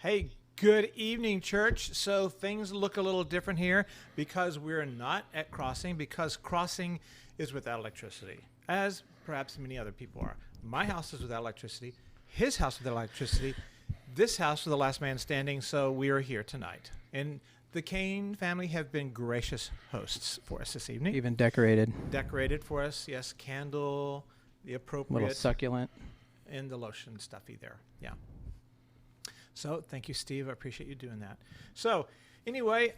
Hey, good evening, church. So things look a little different here because we're not at Crossing, because Crossing is without electricity, as perhaps many other people are. My house is without electricity, his house without electricity, this house was the last man standing, so we are here tonight. And the Kane family have been gracious hosts for us this evening. Even decorated. Decorated for us, yes, candle, the appropriate. Little succulent. And the lotion stuffy there, yeah. So thank you, Steve. I appreciate you doing that. So anyway,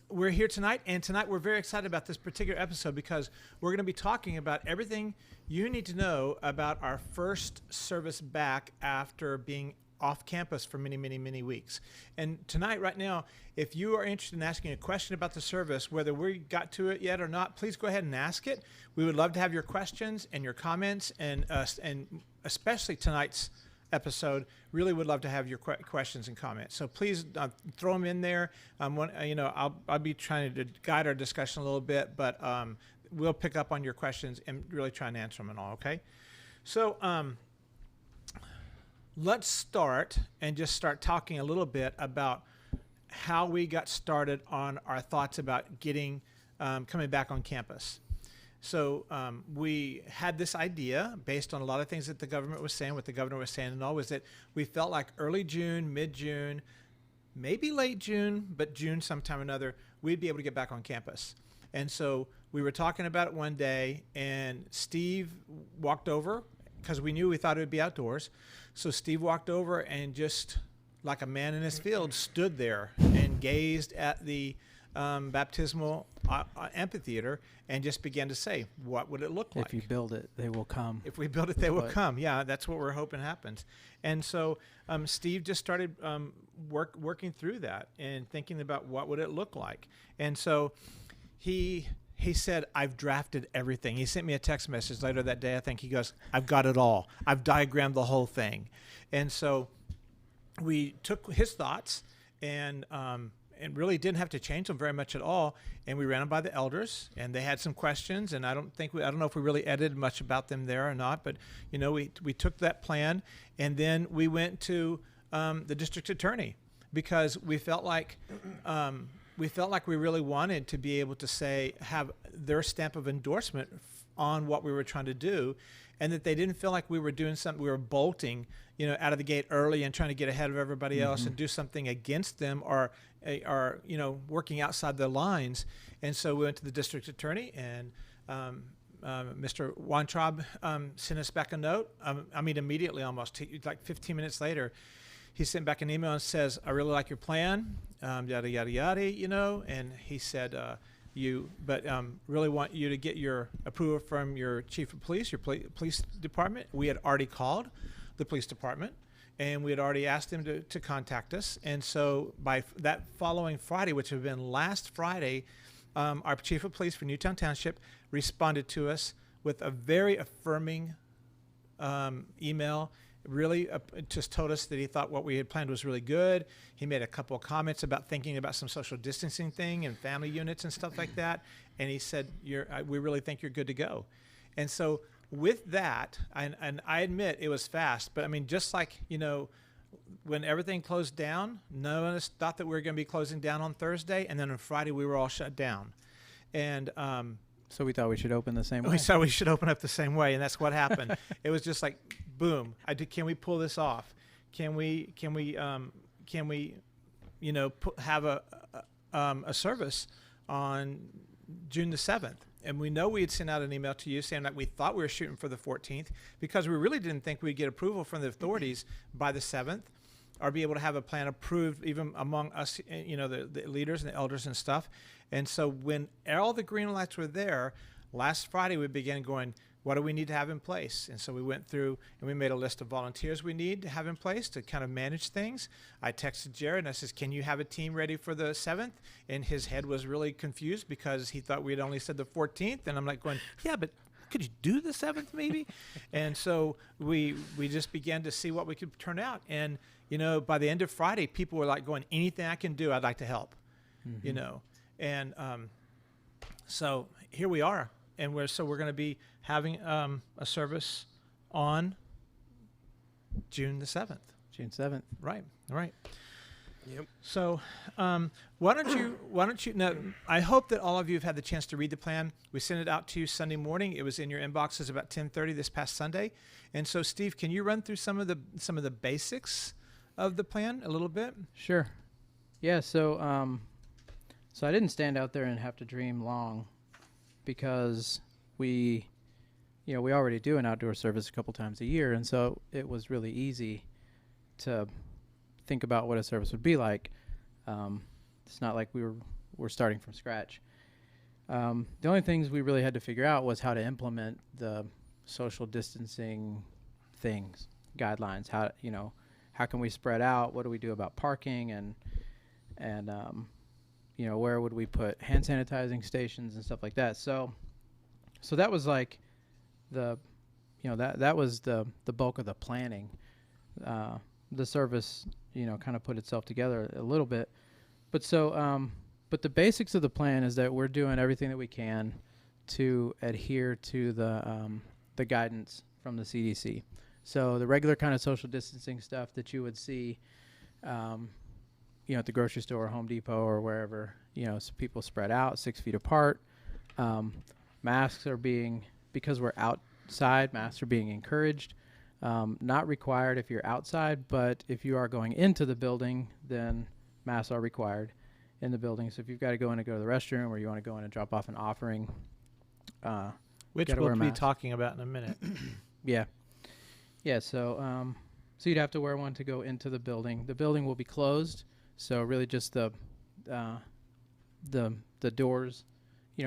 we're here tonight, and tonight we're very excited about this particular episode because we're going to be talking about everything you need to know about our first service back after being off campus for many, many, many weeks. And tonight, right now, if you are interested in asking a question about the service, whether we got to it yet or not, please go ahead and ask it. We would love to have your questions and your comments, and especially tonight's episode, really would love to have your questions and comments. So please throw them in there. I'll be trying to guide our discussion a little bit, but we'll pick up on your questions and really try and answer them and all. Okay. So let's start start talking a little bit about how we got started on our thoughts about coming back on campus. So we had this idea based on a lot of things that the government was saying, what the governor was saying and all, was that we felt like early June, mid-June, maybe late June, but June sometime or another, we'd be able to get back on campus. And so we were talking about it one day, and Steve walked over because we thought it would be outdoors. So Steve walked over and just like a man in his field stood there and gazed at the baptismal amphitheater and just began to say, what would it look like? If you build it, they will come. If we build it, they will come. Yeah, that's what we're hoping happens. And so Steve just started working through that and thinking about what would it look like. And so he said, I've drafted everything. He sent me a text message later that day. I think he goes, I've got it all. I've diagrammed the whole thing. And so we took his thoughts and really didn't have to change them very much at all. And we ran them by the elders, and they had some questions. And I don't know if we really edited much about them there or not, but we took that plan, and then we went to the district attorney because we felt like we really wanted to be able to have their stamp of endorsement on what we were trying to do, and that they didn't feel like we were doing something, we were bolting, out of the gate early and trying to get ahead of everybody else and do something against them or working outside the lines. And so we went to the district attorney, and Mr. Weintraub sent us back a note. Immediately, almost like 15 minutes later, he sent back an email and says, I really like your plan, yada, yada, yada, and he said, really want you to get your approval from your chief of police, your police department. We had already called the police department, and we had already asked them to contact us. And so by that following Friday, which had been last Friday, our chief of police for Newtown Township responded to us with a very affirming email. Really just told us that he thought what we had planned was really good. He made a couple of comments about thinking about some social distancing thing and family units and stuff like that. And he said, we really think you're good to go. And so with that, and I admit it was fast, but just like, when everything closed down, none of us thought that we were going to be closing down on Thursday. And then on Friday, we were all shut down. And so we thought we should open the same way. We thought we should open up the same way, and that's what happened. It was just like, boom! Can we pull this off? Can we have a service on June the 7th? And we know we had sent out an email to you saying that we thought we were shooting for the 14th because we really didn't think we'd get approval from the authorities by the 7th, or be able to have a plan approved even among us, the leaders and the elders and stuff. And so when all the green lights were there, last Friday we began going, what do we need to have in place? And so we went through and we made a list of volunteers we need to have in place to kind of manage things. I texted Jared and I said, can you have a team ready for the 7th? And his head was really confused because he thought we had only said the 14th. And I'm like going, yeah, but could you do the 7th maybe? And so we just began to see what we could turn out. And, by the end of Friday, people were like going, anything I can do, I'd like to help, And so here we are. And we're going to be having a service on June the 7th. June 7th. Right. Right. Yep. So, why don't you? Now, I hope that all of you have had the chance to read the plan. We sent it out to you Sunday morning. It was in your inboxes about 10:30 this past Sunday. And so, Steve, can you run through some of the basics of the plan a little bit? Sure. Yeah. So I didn't stand out there and have to dream long, because we already do an outdoor service a couple times a year, and so it was really easy to think about what a service would be like. It's not like we're starting from scratch. The only things we really had to figure out was how to implement the social distancing guidelines. How can we spread out? What do we do about parking, and where would we put hand sanitizing stations and stuff like that? So that was like that was the bulk of the planning. The service, kind of put itself together a little bit. But the basics of the plan is that we're doing everything that we can to adhere to the guidance from the CDC. So the regular kind of social distancing stuff that you would see, at the grocery store or Home Depot or wherever, so people spread out 6 feet apart. Masks are because we're outside, masks are being encouraged. Not required if you're outside, but if you are going into the building, then masks are required in the building. So if you've got to go in and go to the restroom, or you want to go in and drop off an offering, which we'll be talking about in a minute. Yeah. So you'd have to wear one to go into the building. The building will be closed, so really just the doors,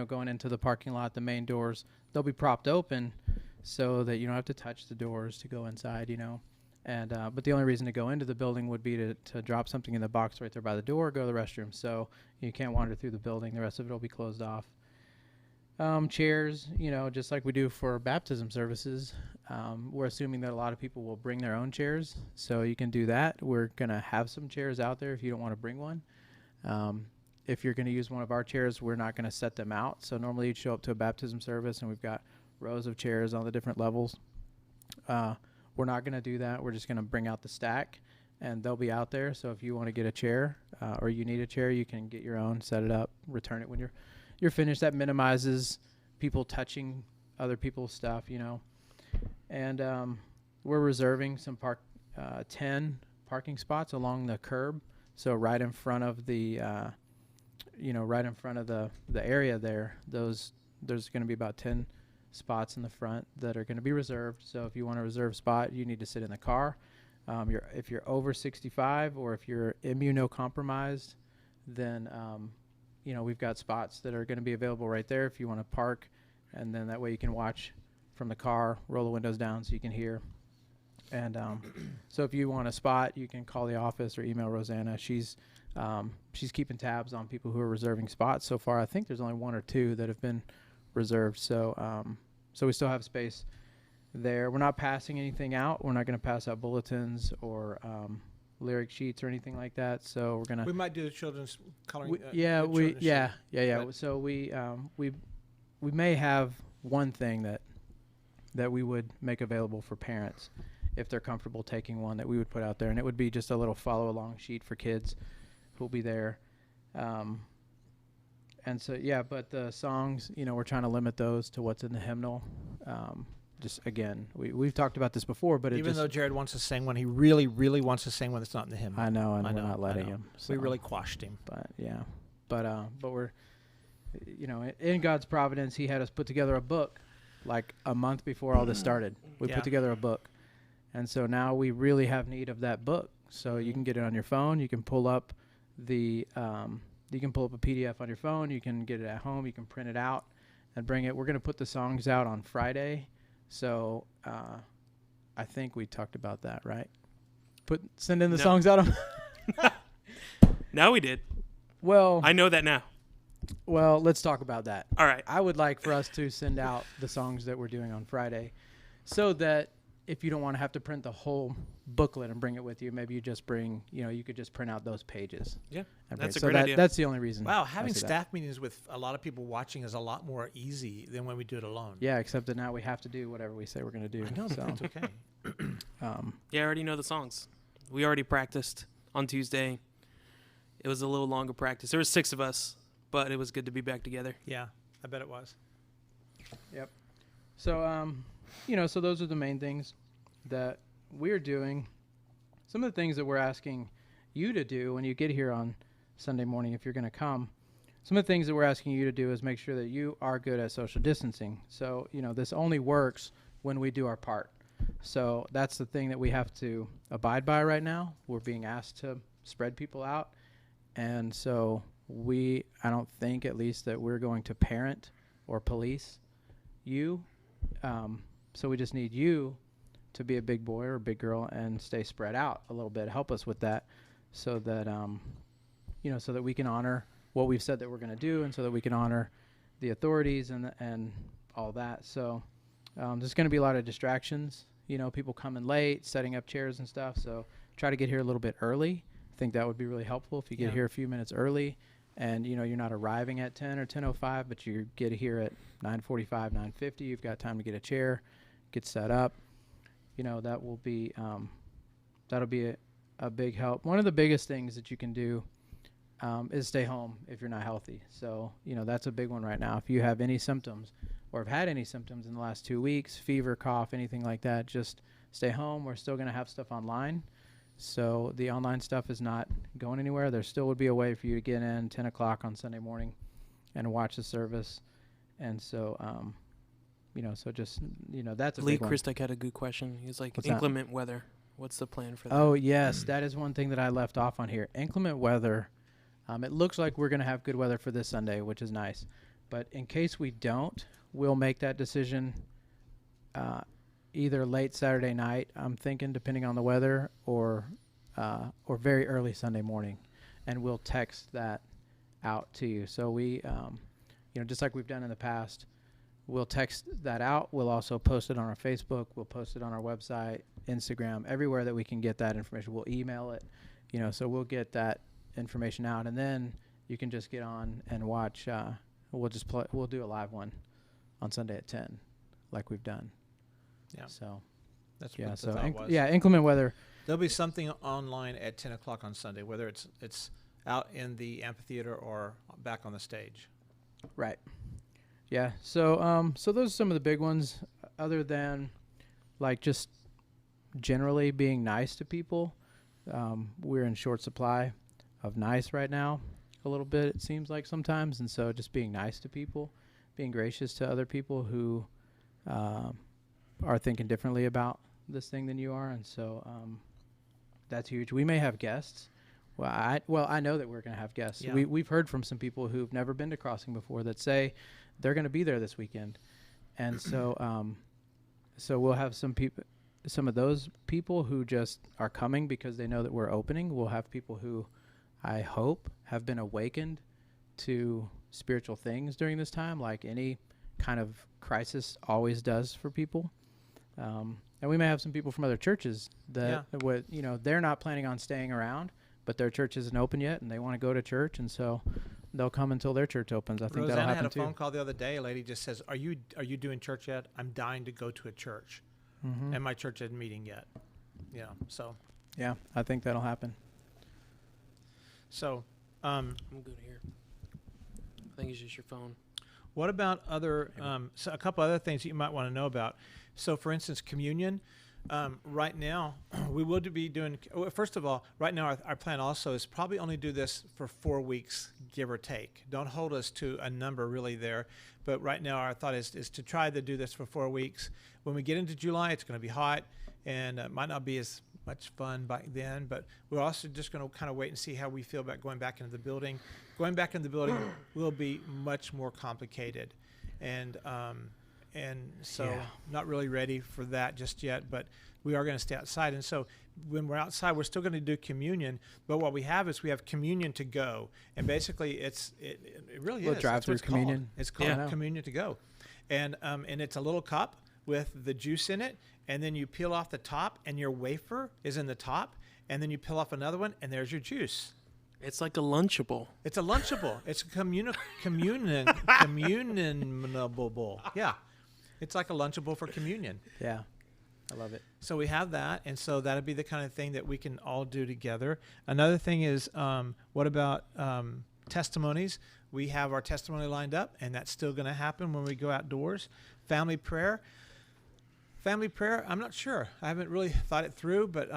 going into the parking lot, the main doors, they'll be propped open, so that you don't have to touch the doors to go inside, And but the only reason to go into the building would be to drop something in the box right there by the door, go to the restroom. So you can't wander through the building. The rest of it will be closed off. Chairs, just like we do for baptism services, we're assuming that a lot of people will bring their own chairs. So you can do that. We're going to have some chairs out there if you don't want to bring one. If you're going to use one of our chairs, we're not going to set them out. So normally you'd show up to a baptism service and we've got rows of chairs on the different levels. We're not going to do that. We're just going to bring out the stack, and they'll be out there. So if you want to get a chair, or you need a chair, you can get your own, set it up, return it when you're finished. That minimizes people touching other people's stuff, And we're reserving some 10 parking spots along the curb. So right in front of the area there, there's going to be about 10 spots in the front that are going to be reserved. So if you want a reserved spot, you need to sit in the car. If you're over 65 or if you're immunocompromised, then we've got spots that are going to be available right there if you want to park, and then that way you can watch from the car, roll the windows down so you can hear. And so if you want a spot, you can call the office or email Rosanna. She's keeping tabs on people who are reserving spots. So far, I think there's only 1 or 2 that have been reserved. So we still have space there. We're not passing anything out. We're not going to pass out bulletins or lyric sheets or anything like that. So we might do the children's coloring. So we may have one thing that we would make available for parents if they're comfortable taking one, that we would put out there, and it would be just a little follow along sheet for kids who'll be there. And so, but the songs, we're trying to limit those to what's in the hymnal. Just again, we've talked about this before, but even though Jared wants to sing one, he really, really wants to sing one that's not in the hymnal. I know, and we're not letting him. So. We really quashed him. But we're, in God's providence, He had us put together a book, like a month before all this started. We put together a book, and so now we really have need of that book. So you can get it on your phone. You can pull up the. You can pull up a PDF on your phone. You can get it at home. You can print it out and bring it. We're going to put the songs out on Friday. So I think we talked about that, right? Send in the songs out. Now we did. Well, I know that now. Well, let's talk about that. All right. I would like for us to send out the songs that we're doing on Friday, so that if you don't want to have to print the whole booklet and bring it with you, maybe you just bring, you could just print out those pages. Yeah, that's a great idea. That's the only reason. Wow, having staff meetings with a lot of people watching is a lot more easy than when we do it alone. Yeah, except that now we have to do whatever we say we're going to do. I know, so. That's okay. I already know the songs. We already practiced on Tuesday. It was a little longer practice. There were 6 of us, but it was good to be back together. Yeah, I bet it was. So, so those are the main things that we're doing. Some of the things that we're asking you to do when you get here on Sunday morning, if you're going to come, some of the things that we're asking you to do is make sure that you are good at social distancing. So, this only works when we do our part. So that's the thing that we have to abide by right now. We're being asked to spread people out. And so I don't think at least that we're going to parent or police you. So we just need you to be a big boy or a big girl and stay spread out a little bit. Help us with that so that, so that we can honor what we've said that we're going to do, and so that we can honor the authorities and all that. So there's going to be a lot of distractions, people coming late, setting up chairs and stuff. So try to get here a little bit early. I think that would be really helpful if you get here a few minutes early and, you're not arriving at 10 or 10:05, but you get here at 9:45, 9:50. You've got time to get a chair, get set up. That will be, that'll be a big help. One of the biggest things that you can do is stay home if you're not healthy. So, that's a big one right now. If you have any symptoms or have had any symptoms in the last 2 weeks, fever, cough, anything like that, just stay home. We're still going to have stuff online. So the online stuff is not going anywhere. There still would be a way for you to get in 10 o'clock on Sunday morning and watch the service. And so, so just, that's a Lee big one. Christek had a good question. He was like, What's that? inclement weather. What's the plan for that? Oh, yes. That is one thing that I left off on here. Inclement weather. It looks like we're going to have good weather for this Sunday, which is nice. But in case we don't, we'll make that decision either late Saturday night, I'm thinking, depending on the weather, or very early Sunday morning. And we'll text that out to you. So we, just like we've done in the past, we'll text that out. We'll also post it on our Facebook. We'll post it on our website, Instagram, everywhere that we can get that information. We'll email it, so we'll get that information out, and then you can just get on and watch. We'll do a live one on Sunday at 10, like we've done. Yeah. So that's yeah. what So the thought was. inclement weather. There'll be something online at 10 o'clock on Sunday, whether it's out in the amphitheater or back on the stage. Right. Yeah. So so those are some of the big ones, other than like just generally being nice to people. We're in short supply of nice right now, a little bit, it seems like sometimes. And so just being nice to people, being gracious to other people who are thinking differently about this thing than you are. And so that's huge. We may have guests. Well, I know that we're going to have guests. Yeah. We've heard from some people who've never been to Crossing before that say they're going to be there this weekend. And so so we'll have some of those people who just are coming because they know that we're opening. We'll have people who I hope have been awakened to spiritual things during this time, like any kind of crisis always does for people. And we may have some people from other churches that would, they're not planning on staying around, but their church isn't open yet and they want to go to church, and so they'll come until their church opens. I think that'll happen too. had a phone call the other day. A lady just says, "Are you doing church yet? I'm dying to go to a church." Mm-hmm. And my church isn't meeting yet. So. Yeah, I think that'll happen. So, I'm good here. I think it's just your phone. what about other, so a couple other things that you might want to know about? So, for instance, communion. Right now, we will be doing, first of all, right now our plan also is probably only do this for 4 weeks, give or take. Don't hold us to a number really there. But right now our thought is to try to do this for 4 weeks. When we get into July, it's going to be hot, and it might not be as much fun by then, but we're also just going to kind of wait and see how we feel about going back into the building. Going back into the building will be much more complicated. And so not really ready for that just yet, but we are going to stay outside. And so when we're outside, we're still going to do communion, but what we have is we have communion to go. And basically it really is. Drive-through communion. It's called communion to go. And it's a little cup with the juice in it, and then you peel off the top and your wafer is in the top, and then you peel off another one and there's your juice. It's like a Lunchable. It's a Lunchable. It's a communionable. Yeah. It's like a Lunchable for communion. Yeah. I love it. So we have that, and so that'd be the kind of thing that we can all do together. Another thing is, what about testimonies? We have our testimony lined up, and that's still going to happen when we go outdoors. Family prayer. Family prayer, I'm not sure. I haven't really thought it through, but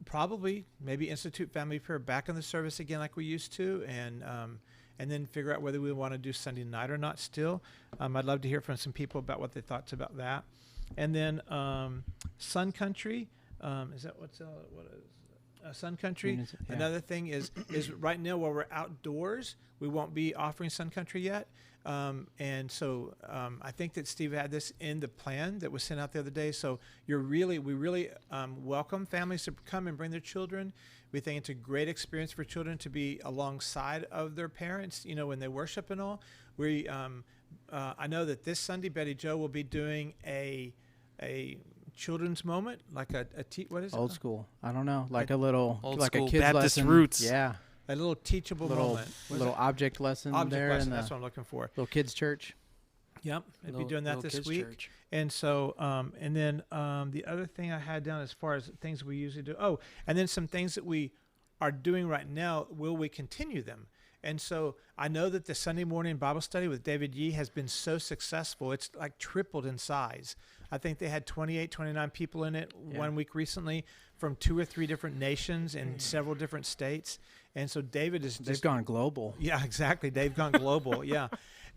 probably maybe institute family prayer back in the service again like we used to, and then figure out whether we want to do Sunday night or not still. I'd love to hear from some people about what they thought about that. And then Sun Country, is that what is Sun Country? Yeah. Another thing is right now while we're outdoors, we won't be offering Sun Country yet. And so I think that Steve had this in the plan that was sent out the other day. So we really welcome families to come and bring their children. We think it's a great experience for children to be alongside of their parents, when they worship and all. I know that this Sunday, Betty Jo will be doing a children's moment, like what is it? Old school. I don't know, like a little, Old like school a kid's Baptist lesson. roots. Yeah, A little teachable moment. little object lesson there, lesson, in that's the what I'm looking for. little kids church. Yep, I'll be doing that this kids' week. church. And so, and then the other thing I had down as far as things we usually do. Oh, and then some things that we are doing right now. Will we continue them? And so I know that the Sunday morning Bible study with David Yee has been so successful. It's like tripled in size. I think they had 28, 29 people in it 1 week recently from 2 or 3 different nations and several different states. And so David is They've gone global. Yeah, exactly. They've gone global. Yeah.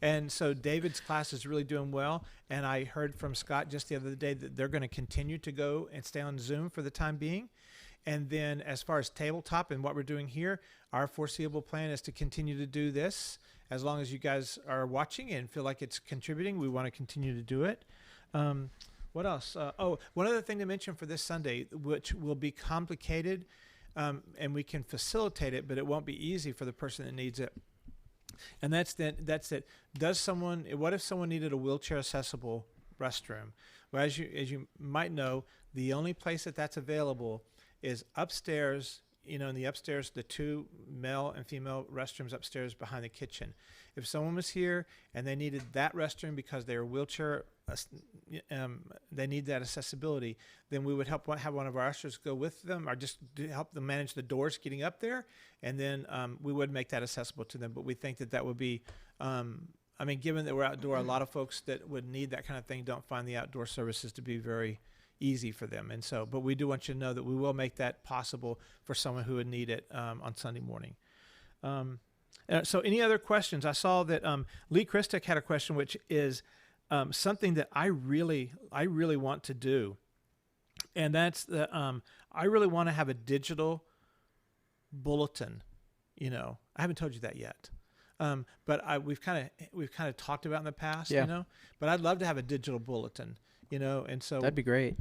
And so David's class is really doing well. And I heard from Scott just the other day that they're going to continue to go and stay on Zoom for the time being. And then as far as tabletop and what we're doing here, our foreseeable plan is to continue to do this. As long as you guys are watching and feel like it's contributing, we want to continue to do it. What else? One other thing to mention for this Sunday, which will be complicated, and we can facilitate it, but it won't be easy for the person that needs it. And that's that. What if someone needed a wheelchair accessible restroom? Well, as you might know, the only place that's available is upstairs. In the upstairs, the 2 male and female restrooms upstairs behind the kitchen. If someone was here and they needed that restroom because they were wheelchair, they need that accessibility, then we would have one of our ushers go with them or just help them manage the doors getting up there, and then we would make that accessible to them. But we think that would be, given that we're outdoor, a lot of folks that would need that kind of thing don't find the outdoor services to be very easy for them. And so, but we do want you to know that we will make that possible for someone who would need it on Sunday morning. So any other questions? I saw that Lee Christek had a question, which is something that I really want to do. And that's I really want to have a digital bulletin. I haven't told you that yet. But we've kind of talked about in the past, but I'd love to have a digital bulletin. And so That'd be great.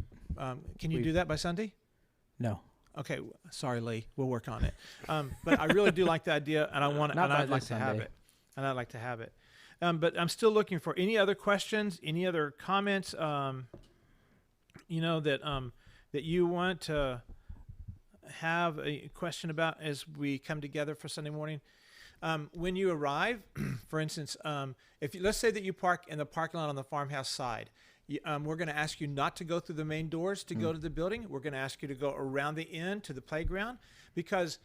Can you do that by Sunday? No. Okay, sorry, Lee. We'll work on it. But I really do like the idea, and I'd like to have it. And I'd like to have it. But I'm still looking for any other questions, any other comments. That you want to have a question about as we come together for Sunday morning. When you arrive, for instance, let's say that you park in the parking lot on the farmhouse side. We're going to ask you not to go through the main doors to go to the building. We're going to ask you to go around the end to the playground, because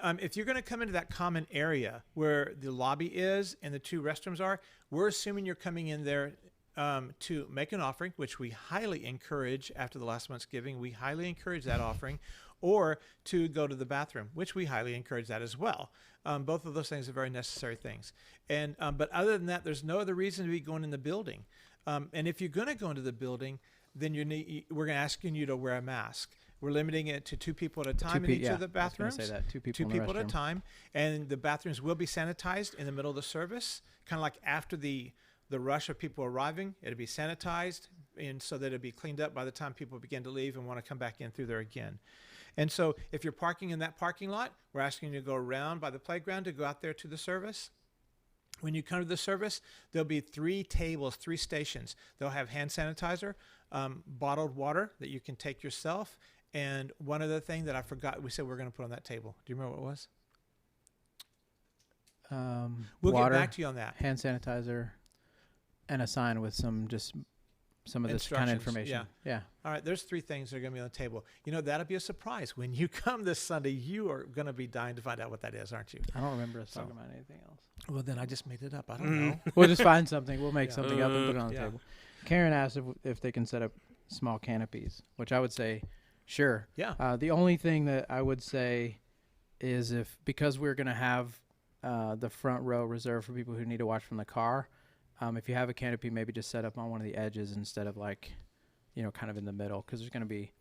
if you're going to come into that common area where the lobby is and the 2 restrooms are, we're assuming you're coming in there to make an offering, which we highly encourage after the last month's giving. We highly encourage that offering, or to go to the bathroom, which we highly encourage that as well. Both of those things are very necessary things. And but other than that, there's no other reason to be going in the building. And if you're going to go into the building, then we're going to ask you to wear a mask. We're limiting it to 2 people at a time in each of the bathrooms. I was gonna say that. 2 people. 2 in the people at a restroom. time, and the bathrooms will be sanitized in the middle of the service, kind of like after the rush of people arriving. It'll be sanitized, and so that it'll be cleaned up by the time people begin to leave and want to come back in through there again. And so if you're parking in that parking lot, we're asking you to go around by the playground to go out there to the service. When you come to the service, there'll be 3 tables, 3 stations. They'll have hand sanitizer, bottled water that you can take yourself, and one other thing that I forgot we said we were going to put on that table. Do you remember what it was? We'll water, get back to you on that. hand sanitizer, and a sign with some just some of this kind of Instructions, information. Yeah. All right, there's 3 things that are going to be on the table. That'll be a surprise. When you come this Sunday, you are going to be dying to find out what that is, aren't you? I don't remember us So- talking about anything else. Well, then I just made it up. I don't know. We'll just find something. We'll make Yeah. something up and put it on the Yeah. table. Karen asked if they can set up small canopies, which I would say, sure. Yeah. The only thing that I would say is because we're going to have the front row reserved for people who need to watch from the car, if you have a canopy, maybe just set up on one of the edges instead of kind of in the middle, because there's going to be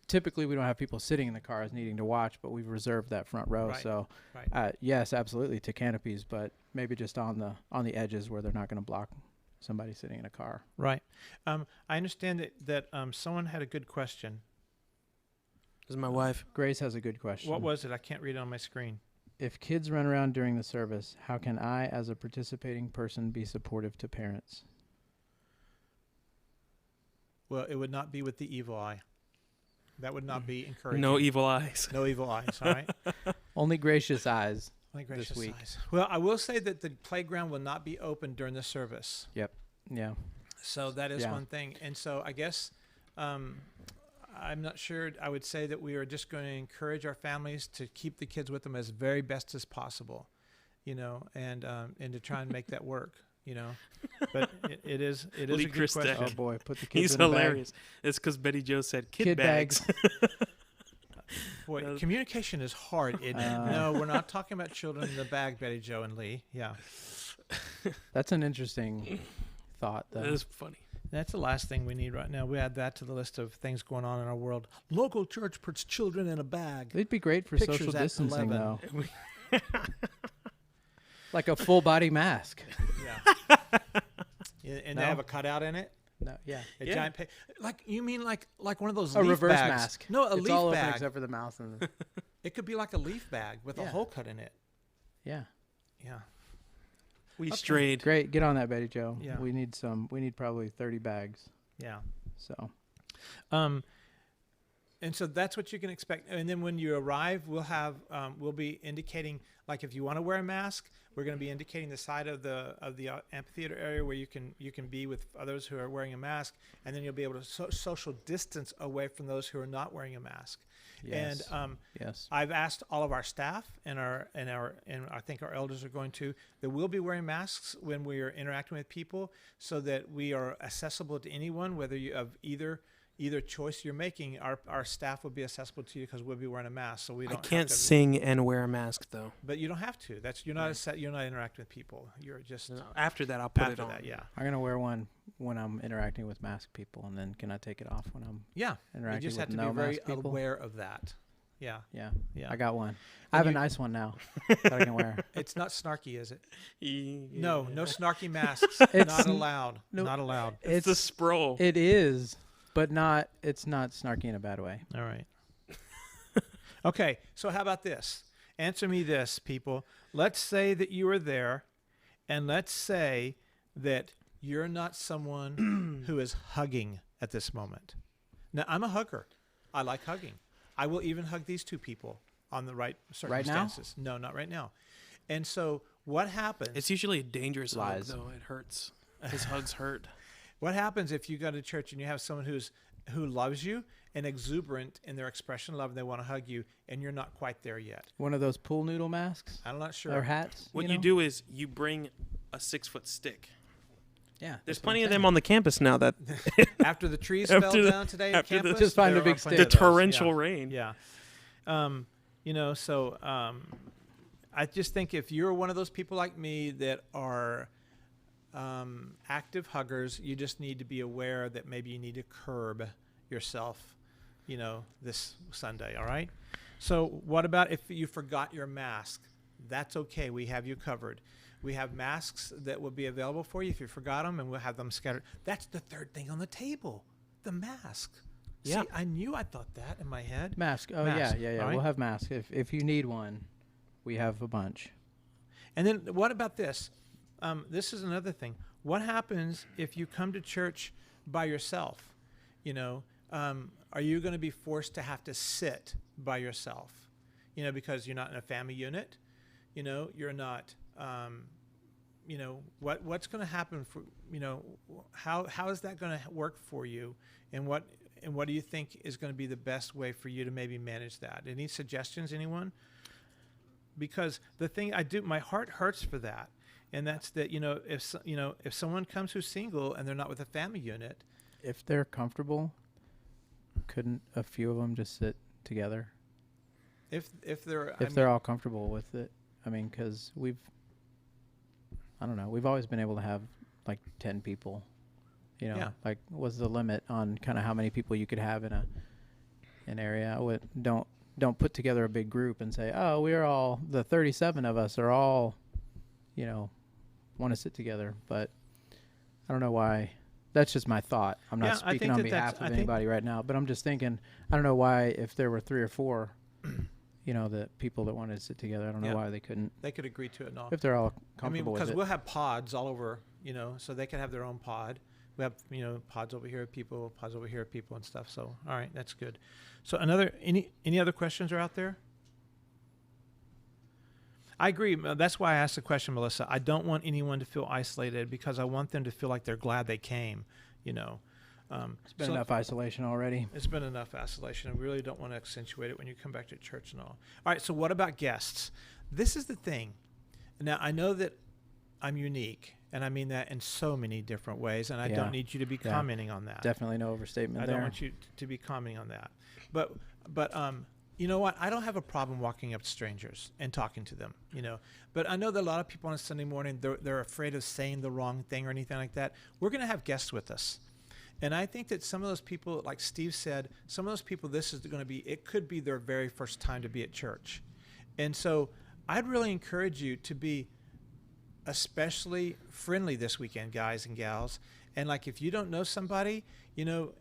typically we don't have people sitting in the cars needing to watch, but we've reserved that front row. Right. So Right. yes, absolutely to canopies, but maybe just on the edges where they're not going to block somebody sitting in a car. Right. I understand that someone had a good question. This is my wife. Grace has a good question. What was it? I can't read it on my screen. If kids run around during the service, how can I, as a participating person, be supportive to parents? Well, it would not be with the evil eye. That would not be encouraging. No evil eyes. No evil eyes. All right. Only gracious eyes. My This gracious week. eyes. Well, I will say that the playground will not be open during the service. Yeah. So that is Yeah. one thing. And so I guess I'm not sure. I would say that we are just going to encourage our families to keep the kids with them as very best as possible, and to try and make that work, But it is a Lee good Christek. question. Oh boy, put the kids He's in a bag. hilarious. It's because Betty Jo said kid, Kid bags. Boy, communication is hard, isn't it? No, we're not talking about children in the bag, Betty Jo and Lee. Yeah. That's an interesting thought, though. That is funny. That's the last thing we need right now. We add that to the list of things going on in our world. Local church puts children in a bag. It'd be great for Pictures social at distancing, 11. though. Like a full body mask. Yeah. And No. they have a cutout in it. No, yeah. A Yeah. giant you mean like one of those A leaf reverse bags? mask. No, a It's leaf all open bag. except for the mouth and the, It could be like a leaf bag with a Yeah. hole cut in it. yeah. Yeah. We Okay. strayed. Great. Get on that, Betty Jo. Yeah. We need probably 30 bags. Yeah. So And so that's what you can expect. And then when you arrive, we'll be indicating, like, if you want to wear a mask, we're going to be indicating the side of the amphitheater area where you can be with others who are wearing a mask, and then you'll be able to social distance away from those who are not wearing a mask. yes. And yes. I've asked all of our staff and I think our elders are going to, that we'll be wearing masks when we are interacting with people, so that we are accessible to anyone, whether you have either choice you're making. Our staff will be accessible to you because we'll be wearing a mask, so we I don't. can't have to, sing and wear a mask though. but you don't have to. You're not interacting with people. You're just After that, I'll put after it on. that. Yeah, I'm going to wear one when I'm interacting with masked people, and then can I take it off when I'm yeah. You interacting just have with to no be very masked people? aware of that. Yeah, Yeah. yeah. I got one. I have a you- nice one now that I can wear. It's not snarky, is it? Yeah. No snarky masks. It's Not allowed. no- Not allowed. It's the sprawl. It is, but it's not snarky in a bad way. All right. Okay, so how about this? Answer me this, people. Let's say that you are there, and let's say that you're not someone who is hugging at this moment. Now, I'm a hugger. I like hugging. I will even hug these 2 people on the right Right now? circumstances. No, not right now. And so what happens? It's usually a dangerous hug, Lies. though. It hurts. His hugs hurt. What happens if you go to church and you have someone who loves you and exuberant in their expression of love, and they want to hug you, and you're not quite there yet? One of those pool noodle masks I'm not sure. or hats. What you you know? do is you bring a 6-foot stick. Yeah. There's that's what plenty I'm of them saying. on the campus now that After the trees fell After the- down today after at the- campus, Just find there a big are stick. plenty the of those. torrential Yeah. rain. Yeah. I just think if you're one of those people like me that are active huggers, you just need to be aware that maybe you need to curb yourself, this Sunday. All right. So what about if you forgot your mask? That's okay. We have you covered. We have masks that will be available for you if you forgot them, and we'll have them scattered. That's the third thing on the table, the mask. Yeah. See, I thought that in my head. Mask. Oh Mask, yeah. all right? We'll have masks if you need one. We have a bunch. And then what about this? This is another thing. What happens if you come to church by yourself? Are you going to be forced to have to sit by yourself? Because you're not in a family unit. You're not, you know, what's going to happen for, you know, how is that going to work for you, and what do you think is going to be the best way for you to maybe manage that? Any suggestions, anyone? Because the thing my heart hurts for that, and that's that, you know, if someone comes who's single and they're not with a family unit, If they're comfortable, couldn't a few of them just sit together? if they're If they're all comfortable with it. I mean, because I don't know, we've always been able to have like 10 people, you know, Yeah. like was the limit on kind of how many people you could have in an area. Don't put together a big group and say, oh, we're all, the 37 of us are all, you know, want to sit together. But I don't know why. That's just my thought. I'm not Yeah, I speaking think on that behalf that's- of I think- anybody right now, but I'm just thinking, I don't know why, if there were 3 or 4, you know, the people that wanted to sit together, I don't know Yeah. why they couldn't, they could agree to it and all. if they're all I mean, comfortable because with it. we'll have pods all over, you know, so they can have their own pod. We have, you know, pods over here with people, pods over here with people and stuff. So, all right, that's good. So any other questions are out there? I agree. That's why I asked the question, Melissa. I don't want anyone to feel isolated because I want them to feel like they're glad they came, you know. It's been so- enough isolation already. It's been enough isolation. I really don't want to accentuate it when you come back to church and all. All right, so what about guests? This is the thing. Now, I know that I'm unique, and I mean that in so many different ways, and I Yeah. don't need you to be Yeah. commenting on that. Definitely no overstatement I there. don't want you to be commenting on that. But you know what? I don't have a problem walking up to strangers and talking to them, you know. But I know that a lot of people on a Sunday morning, they're afraid of saying the wrong thing or anything like that. We're going to have guests with us. And I think that some of those people, like Steve said, some of those people, this is going to be, it could be their very first time to be at church. And so I'd really encourage you to be especially friendly this weekend, guys and gals. And like, if you don't know somebody, you know,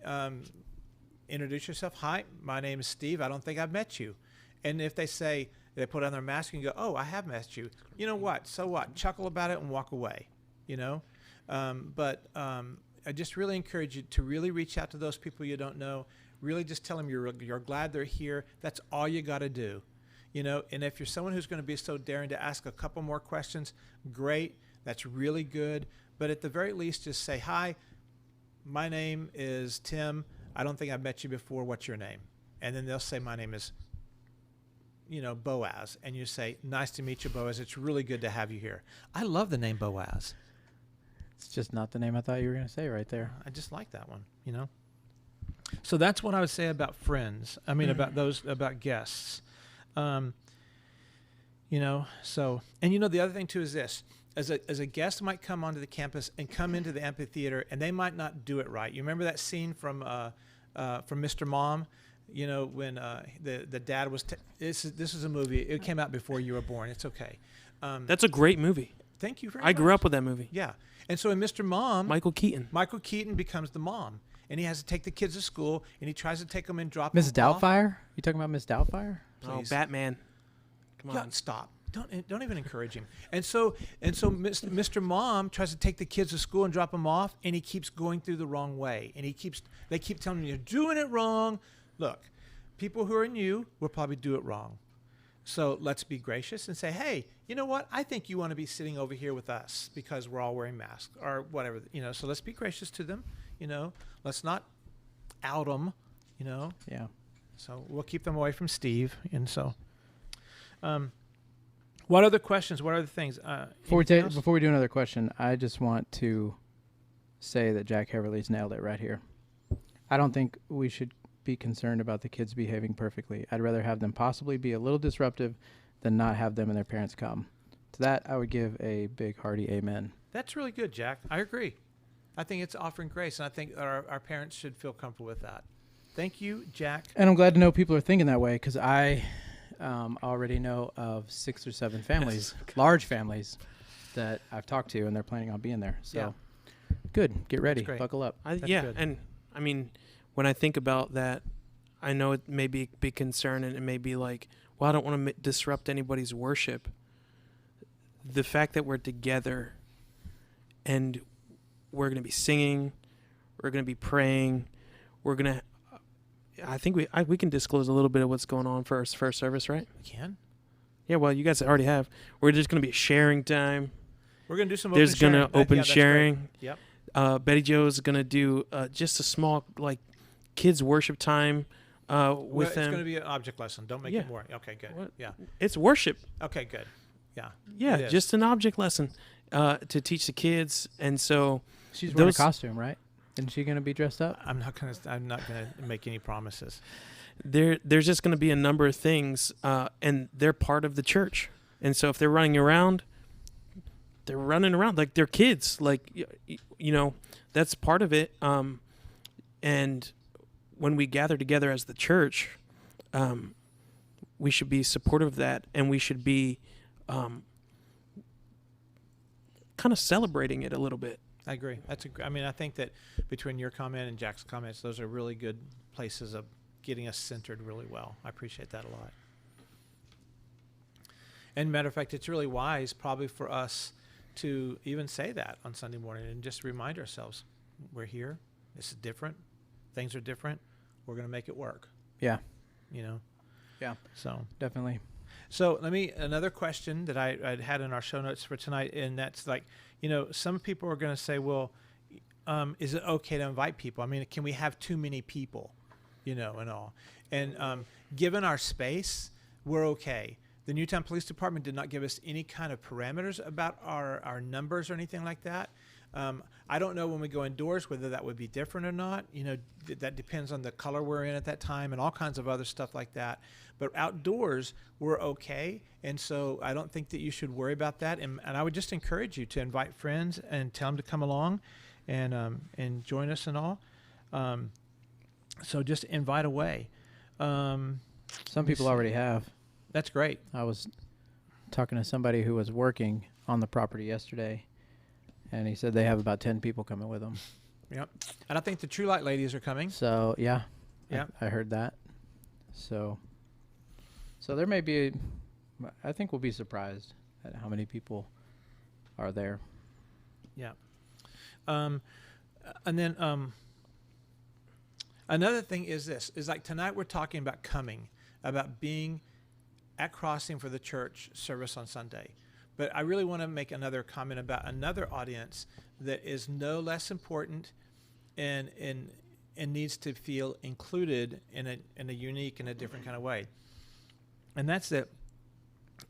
introduce yourself. Hi, my name is Steve. I don't think I've met you. And if they say, they put on their mask and go, oh, I have met you. You know what? So what? Chuckle about it and walk away, you know? I just really encourage you to really reach out to those people you don't know. Really just tell them you're glad they're here. That's all you got to do, you know? And if you're someone who's going to be so daring to ask a couple more questions, great. That's really good. But at the very least, just say, hi, my name is Tim. I don't think I've met you before. What's your name? And then they'll say, my name is, you know, Boaz. And you say, nice to meet you, Boaz. It's really good to have you here. I love the name Boaz. It's just not the name I thought you were going to say right there. I just like that one, you know? So that's what I would say about friends. I mean, about guests. You know, so, and you know, the other thing too is this. As a guest might come onto the campus and come into the amphitheater, and they might not do it right. You remember that scene from Mr. Mom, you know, when the dad was. This is a movie. It came out before you were born. It's okay. That's a great movie. Thank you very I much. grew up with that movie. Yeah, and so in Mr. Mom, Michael Keaton. Michael Keaton becomes the mom, and he has to take the kids to school, and he tries to take them and drop Miss them off. Doubtfire? You talking about Miss Doubtfire? Oh, Please. Batman. Come Yeah, on. stop. Don't even encourage him. And so Mr. Mom tries to take the kids to school and drop them off, and he keeps going through the wrong way. And they keep telling him, you're doing it wrong. Look, people who are new will probably do it wrong. So let's be gracious and say, hey, you know what? I think you want to be sitting over here with us because we're all wearing masks or whatever, you know. So let's be gracious to them, you know. Let's not out them, you know. Yeah. So we'll keep them away from Steve. And so, what other questions? What other things? Anything else? Before we do another question, I just want to say that Jack Heverly's nailed it right here. I don't think we should be concerned about the kids behaving perfectly. I'd rather have them possibly be a little disruptive than not have them and their parents come. To that, I would give a big hearty amen. That's really good, Jack. I agree. I think it's offering grace, and I think our parents should feel comfortable with that. Thank you, Jack. And I'm glad to know people are thinking that way, because I already know of 6 or 7 families, large families, that I've talked to, and they're planning on being there. So, good. Get ready. great. Buckle up. Yeah, good. and I mean, when I think about that, I know it may be a big concern, and it may be like, well, I don't want to disrupt anybody's worship. The fact that we're together and we're going to be singing, we're going to be praying, we're going to, I think we can disclose a little bit of what's going on for our first service, right? We can. Yeah, well, you guys already have. We're just going to be sharing time. We're gonna do some. There's open gonna sharing. open That's great. sharing. Yep. Betty Joe is gonna do just a small like kids worship time Well, with it's them. going to be an object lesson. Don't make Yeah. it more. Okay, good. What? Yeah. It's worship. Okay, good. Yeah. Yeah, It is. just an object lesson to teach the kids, and so She's wearing a those- costume, right? Isn't she gonna be dressed up? I'm not gonna make any promises. there's just going to be a number of things, and they're part of the church, and so if they're running around like they're kids, like you know, that's part of it. And when we gather together as the church, we should be supportive of that, and we should be kind of celebrating it a little bit. I agree. I mean, I think that between your comment and Jack's comments, those are really good places of getting us centered really well. I appreciate that a lot. And matter of fact, it's really wise probably for us to even say that on Sunday morning and just remind ourselves, we're here. This is different. Things are different. We're going to make it work. Yeah, You know? Yeah. So definitely. another question that I'd had in our show notes for tonight, and that's like, some people are going to say, well, is it okay to invite people? I mean, can we have too many people, and all? And given our space, we're okay. The Newtown Police Department did not give us any kind of parameters about our numbers or anything like that. I don't know when we go indoors whether that would be different or not. That depends on the color we're in at that time and all kinds of other stuff like that. But outdoors, we're okay. And so I don't think that you should worry about that. And I would just encourage you to invite friends and tell them to come along and join us and all. So just invite away. Some people already have. That's great. I was talking to somebody who was working on the property yesterday, and he said they have about 10 people coming with them. Yep. And I think the True Light ladies are coming. So yeah, Yeah. I heard that. So there may be. I think we'll be surprised at how many people are there. Yeah. And then another thing is like tonight we're talking about about being at Crossing for the church service on Sunday. But I really want to make another comment about another audience that is no less important and needs to feel included in a unique and a different kind of way. And that's that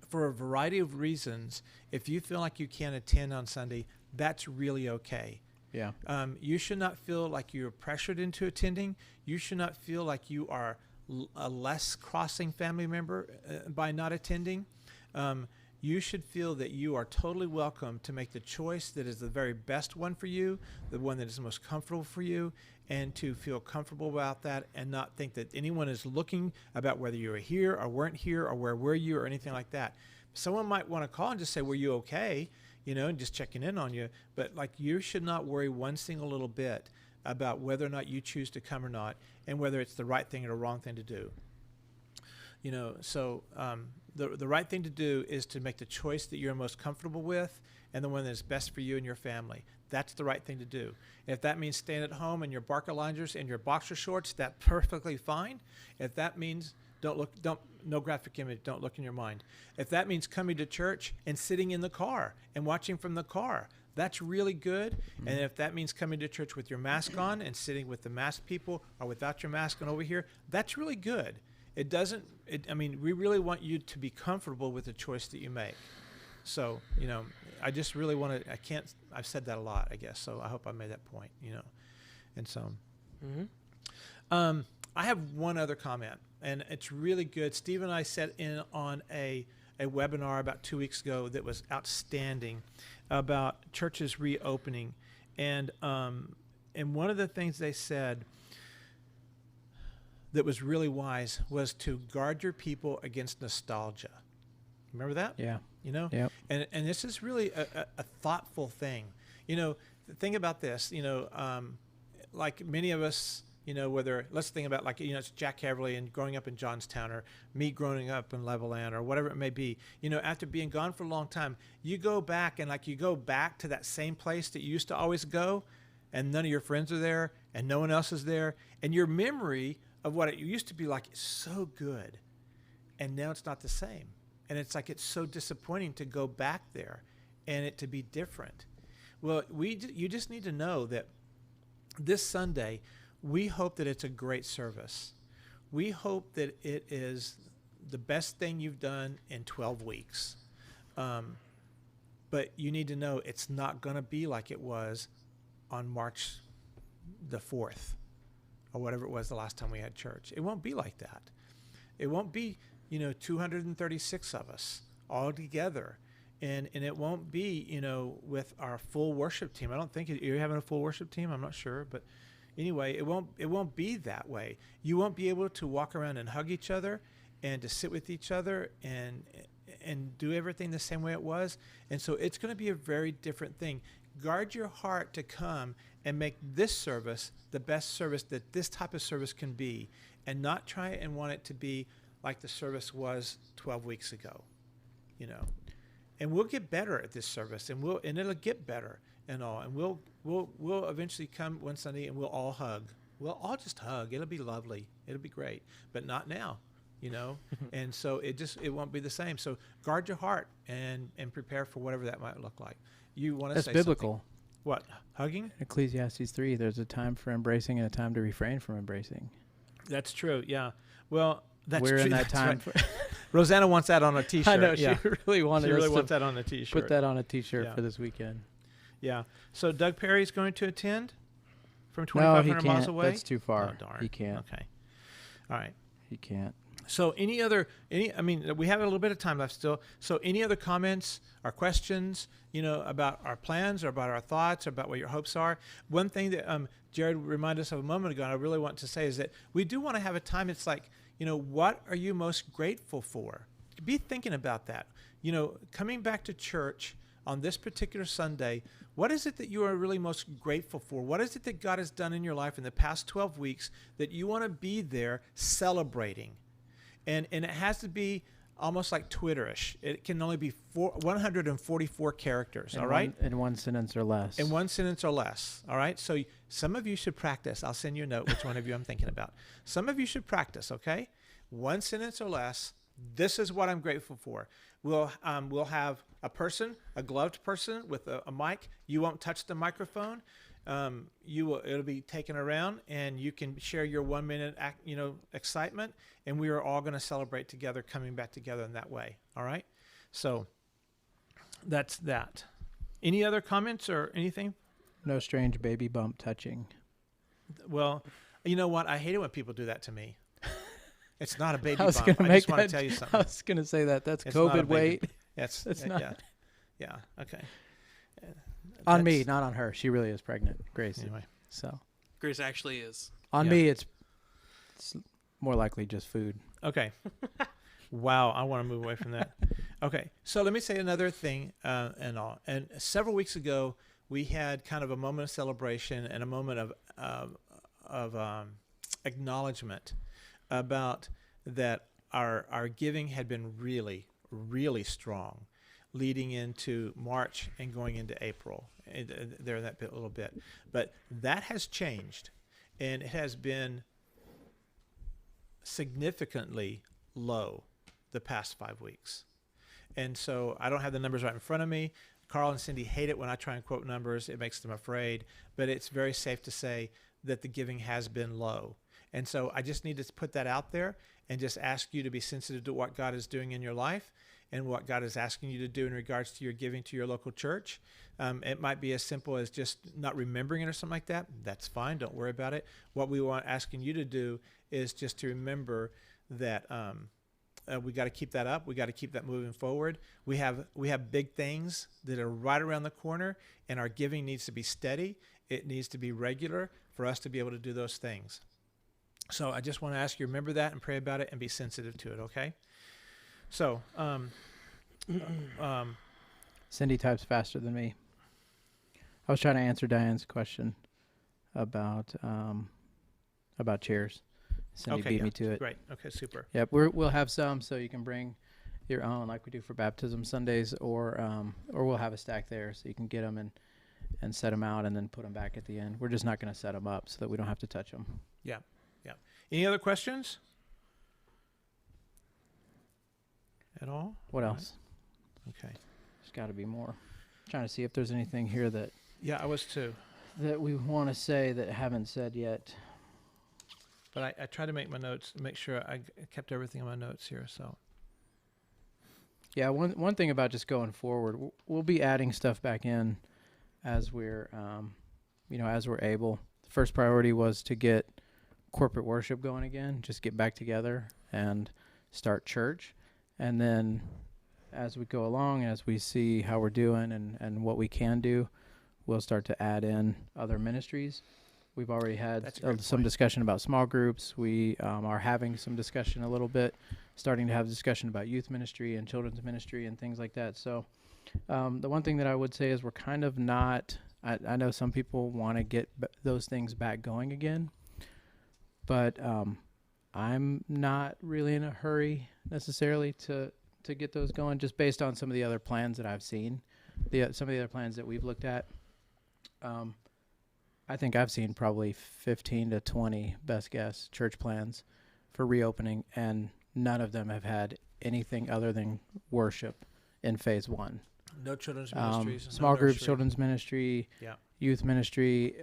for a variety of reasons, if you feel like you can't attend on Sunday, that's really okay. Yeah. You should not feel like you're pressured into attending. You should not feel like you are a less Crossing family member by not attending. You should feel that you are totally welcome to make the choice that is the very best one for you, the one that is most comfortable for you, and to feel comfortable about that and not think that anyone is looking about whether you were here or weren't here or where were you or anything like that. Someone might want to call and just say, were you okay? And just checking in on you. But like, you should not worry one single little bit about whether or not you choose to come or not, and whether it's the right thing or the wrong thing to do. So the right thing to do is to make the choice that you're most comfortable with and the one that is best for you and your family. That's the right thing to do. If that means staying at home in your Barcaliners and your boxer shorts, that's perfectly fine. If that means no graphic image, don't look in your mind. If that means coming to church and sitting in the car and watching from the car, that's really good. Mm-hmm. And if that means coming to church with your mask on and sitting with the masked people or without your mask on over here, that's really good. We really want you to be comfortable with the choice that you make. So, I just really want to, I've said that a lot, I guess. So I hope I made that point, And so, I have one other comment, and it's really good. Steve and I sat in on a webinar about 2 weeks ago that was outstanding about churches reopening. And one of the things they said that was really wise was to guard your people against nostalgia. Remember that? Yeah. Yep. And this is really a thoughtful thing. Think about this, like many of us, let's think about it's Jack Haverly and growing up in Johnstown, or me growing up in Levelland, or whatever it may be. After being gone for a long time, you go back and you go back to that same place that you used to always go, and none of your friends are there and no one else is there. And your memory of what it used to be like is so good. And now it's not the same. And it's so disappointing to go back there and it to be different. Well, you just need to know that this Sunday, we hope that it's a great service. We hope that it is the best thing you've done in 12 weeks. But you need to know it's not going to be like it was on March the 4th or whatever it was the last time we had church. It won't be like that. It won't be, 236 of us all together. And it won't be, with our full worship team. I don't think you're having a full worship team. I'm not sure. But anyway, it won't be that way. You won't be able to walk around and hug each other and to sit with each other and do everything the same way it was. And so it's going to be a very different thing. Guard your heart to come and make this service the best service that this type of service can be, and not try and want it to be like the service was 12 weeks ago, And we'll get better at this service, and it'll get better and all. And we'll eventually come one Sunday and we'll all hug. We'll all just hug. It'll be lovely. It'll be great, but not now. And so it won't be the same. So guard your heart and prepare for whatever that might look like. You want to say biblical. Something? What? Hugging? Ecclesiastes 3, there's a time for embracing and a time to refrain from embracing. That's true. Yeah. Well, that's We're true. in that That's time. Right. Rosanna wants that on a T-shirt. I know, Yeah. she really wanted She really us wants to that on a T-shirt. put that on a T-shirt Yeah. for this weekend. Yeah. So Doug Perry's going to attend from No, he 2,500 miles can't. away? That's too far. Oh, darn. He can't. Okay. All right. He can't. So we have a little bit of time left still. So any other comments or questions, about our plans or about our thoughts or about what your hopes are? One thing that Jared reminded us of a moment ago, and I really want to say, is that we do want to have a time. It's like, what are you most grateful for? Be thinking about that. Coming back to church on this particular Sunday, what is it that you are really most grateful for? What is it that God has done in your life in the past 12 weeks that you want to be there celebrating? And it has to be almost like Twitterish. It can only be 144 characters, all right? In one sentence or less. In one sentence or less, all right? So some of you should practice. I'll send you a note which one of you I'm thinking about. Some of you should practice, okay? One sentence or less. This is what I'm grateful for. We'll have a gloved person with a mic. You won't touch the microphone. It'll be taken around, and you can share your 1 minute excitement, and we are all going to celebrate together, coming back together in that way. All right. So that's that. Any other comments or anything? No strange baby bump touching. Well, you know what? I hate it when people do that to me. It's not a baby I was bump. gonna I make just want that. to tell you I something. was gonna say that's It's not a COVID baby- weight It's not. Yeah. Okay. on me, That's- not on her. She really is pregnant, Grace. Anyway. So Grace actually is. on Yeah. me, it's more likely just food. Okay. Wow. I want to move away from that. Okay. So let me say another thing and all. And several weeks ago, we had kind of a moment of celebration and a moment of acknowledgement about that our giving had been really, really strong leading into March and going into April. There in that little bit. But that has changed, and it has been significantly low the past 5 weeks. And so I don't have the numbers right in front of me. Carl and Cindy hate it when I try and quote numbers. It makes them afraid. But it's very safe to say that the giving has been low. And so I just need to put that out there and just ask you to be sensitive to what God is doing in your life and what God is asking you to do in regards to your giving to your local church. It might be as simple as just not remembering it or something like that. That's fine. Don't worry about it. What we want asking you to do is just to remember that we got to keep that up. We got to keep that moving forward. We have big things that are right around the corner, and our giving needs to be steady. It needs to be regular for us to be able to do those things. So I just want to ask you, remember that and pray about it and be sensitive to it, okay? So, Cindy types faster than me. I was trying to answer Diane's question about chairs. Cindy beat me to it. Great. Okay, super. Yep, we'll have some, so you can bring your own, like we do for baptism Sundays, or we'll have a stack there, so you can get them and set them out, and then put them back at the end. We're just not going to set them up so that we don't have to touch them. Yeah. Any other questions at all? What else? Okay. There's got to be more. Trying to see if there's anything here that Yeah, I was too. we want to say that haven't said yet. But I tried to make my notes, make sure I kept everything in my notes here. So Yeah, one thing about just going forward, we'll be adding stuff back in as we're, as we're able. The first priority was to get corporate worship going again, just get back together and start church. And then as we go along, as we see how we're doing and what we can do, we'll start to add in other ministries. We've already had some discussion about small groups. We are having some discussion a little bit, starting to have discussion about youth ministry and children's ministry and things like that. So the one thing that I would say is we're kind of not, I know some people want to get those things back going again, but I'm not really in a hurry necessarily to get those going, just based on some of the other plans that I've seen, some of the other plans that we've looked at. I think I've seen probably 15 to 20, best guess, church plans for reopening, and none of them have had anything other than worship in phase one. no children's ministries, small no groups, nursery. children's ministry, Yeah. youth ministry,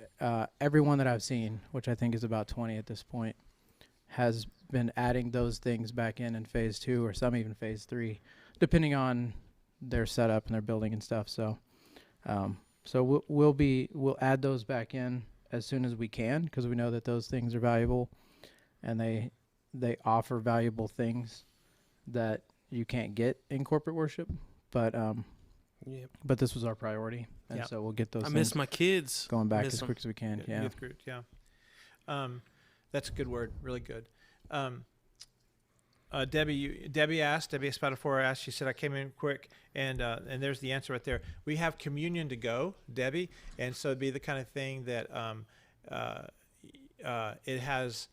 everyone that I've seen, which I think is about 20 at this point, has been adding those things back in phase two, or some even phase three, depending on their setup and their building and stuff. So, we'll add those back in as soon as we can, because we know that those things are valuable, and they offer valuable things that you can't get in corporate worship. But but this was our priority, and so we'll get those. I things miss my kids. going back as quick as we can. Yeah. Youth group, yeah. That's a good word, really good. Debbie Espadafora asked, she said, I came in quick, and there's the answer right there. We have communion to go, Debbie, and so it'd be the kind of thing that it has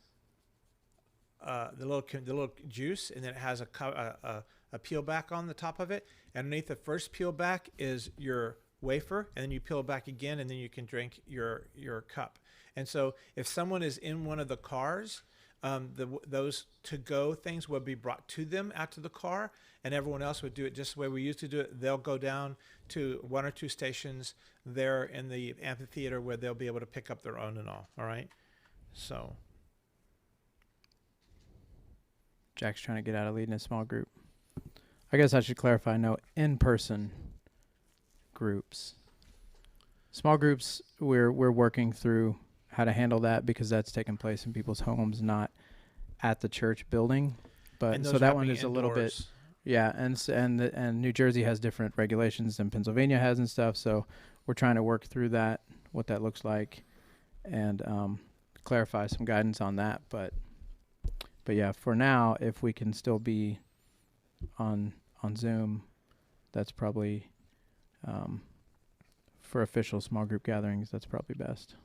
the little juice, and then it has a peel back on the top of it. And underneath the first peel back is your wafer, and then you peel it back again, and then you can drink your cup. And so if someone is in one of the cars, those to-go things would be brought to them out to the car, and everyone else would do it just the way we used to do it. They'll go down to one or two stations there in the amphitheater where they'll be able to pick up their own and all right? So Jack's trying to get out of leading a small group. I guess I should clarify, no in-person groups. Small groups, we're working through how to handle that, because that's taking place in people's homes, not at the church building. But so that one is a little bit, yeah. And New Jersey has different regulations than Pennsylvania has and stuff. So we're trying to work through that, what that looks like, and clarify some guidance on that. But yeah, for now, if we can still be on Zoom, that's probably for official small group gatherings, that's probably best.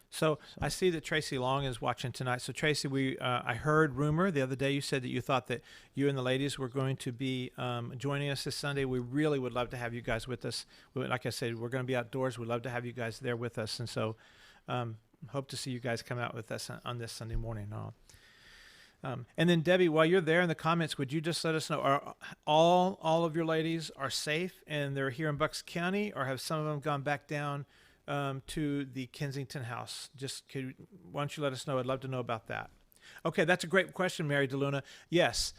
So I see that Tracy Long is watching tonight. So Tracy, I heard rumor the other day. You said that you thought that you and the ladies were going to be joining us this Sunday. We really would love to have you guys with us. Like I said, we're going to be outdoors. We'd love to have you guys there with us, and so hope to see you guys come out with us on this Sunday morning. And then Debbie, while you're there in the comments, would you just let us know, are all of your ladies are safe and they're here in Bucks County, or have some of them gone back down to the Kensington house? Why don't you let us know? I'd love to know about that. Okay, that's a great question, Mary DeLuna. Yes,